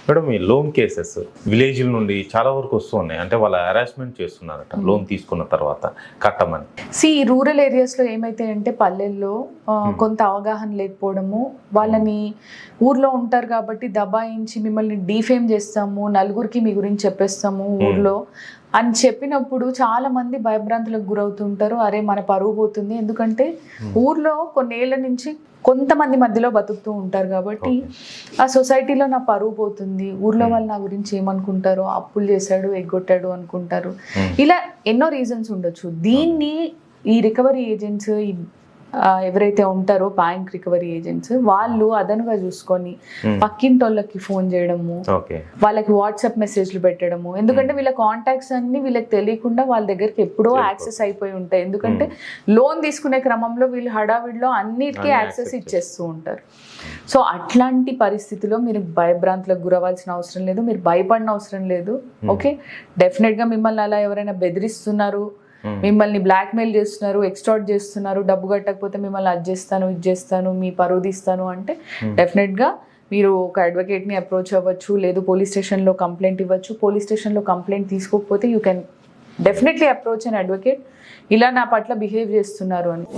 Madam ఈ loan cases విలేజ్ల నుండి చాలా వరకు వస్తున్నాయి. అంటే వాళ్ళ హెరాస్మెంట్ చేస్తున్నారట లోన్ తీసుకున్న తర్వాత కట్టమని. రూరల్ ఏరియాస్లో ఏమైతే అంటే పల్లెల్లో కొంత అవగాహన లేకపోవడము, వాళ్ళని ఊర్లో ఉంటారు కాబట్టి దబాయించి మిమ్మల్ని డీఫేమ్ చేస్తాము, నలుగురికి మీ గురించి చెప్పేస్తాము ఊర్లో అని చెప్పినప్పుడు చాలా మంది భయభ్రాంతులకు గురవుతుంటారు. అరే మన పరువు పోతుంది, ఎందుకంటే ఊర్లో కొన్నేళ్ల నుంచి కొంతమంది మధ్యలో బతుకుతూ ఉంటారు కాబట్టి ఆ సొసైటీలో నా పరువు పోతుంది, ఊర్లో వాళ్ళు నా గురించి ఏమనుకుంటారో, అప్పులు చేశాడు ఎగ్గొట్టాడు అనుకుంటారు. ఇలా ఎన్నో రీజన్స్ ఉండొచ్చు. దీన్ని ఈ రికవరీ ఏజెంట్స్ ఎవరైతే ఉంటారో బ్యాంక్ రికవరీ ఏజెంట్స్ వాళ్ళు అదనుగా చూసుకొని పక్కింటోళ్ళకి ఫోన్ చేయడము, వాళ్ళకి వాట్సాప్ మెసేజ్లు పెట్టడము. ఎందుకంటే వీళ్ళ కాంటాక్ట్స్ అన్ని వీళ్ళకి తెలియకుండా వాళ్ళ దగ్గరికి ఎప్పుడో యాక్సెస్ అయిపోయి ఉంటాయి. ఎందుకంటే లోన్ తీసుకునే క్రమంలో వీళ్ళు హడావిడిలో అన్నిటికీ యాక్సెస్ ఇచ్చేస్తూ ఉంటారు. సో అట్లాంటి పరిస్థితిలో మీరు భయభ్రాంతులకు గురవాల్సిన అవసరం లేదు, మీరు భయపడిన అవసరం లేదు. ఓకే, డెఫినెట్గా మిమ్మల్ని అలా ఎవరైనా బెదిరిస్తున్నారు, మిమ్మల్ని బ్లాక్మెయిల్ చేస్తున్నారు, ఎక్స్టార్ట్ చేస్తున్నారు, డబ్బు కట్టకపోతే మిమ్మల్ని అది చేస్తాను ఇది చేస్తాను మీ పరువు తీస్తాను అంటే డెఫినెట్గా మీరు ఒక అడ్వకేట్ని అప్రోచ్ అవ్వచ్చు, లేదు పోలీస్ స్టేషన్లో కంప్లైంట్ ఇవ్వచ్చు. పోలీస్ స్టేషన్లో కంప్లైంట్ తీసుకోకపోతే you can definitely approach an advocate, ఇలా నా పట్ల బిహేవ్ చేస్తున్నారు అని.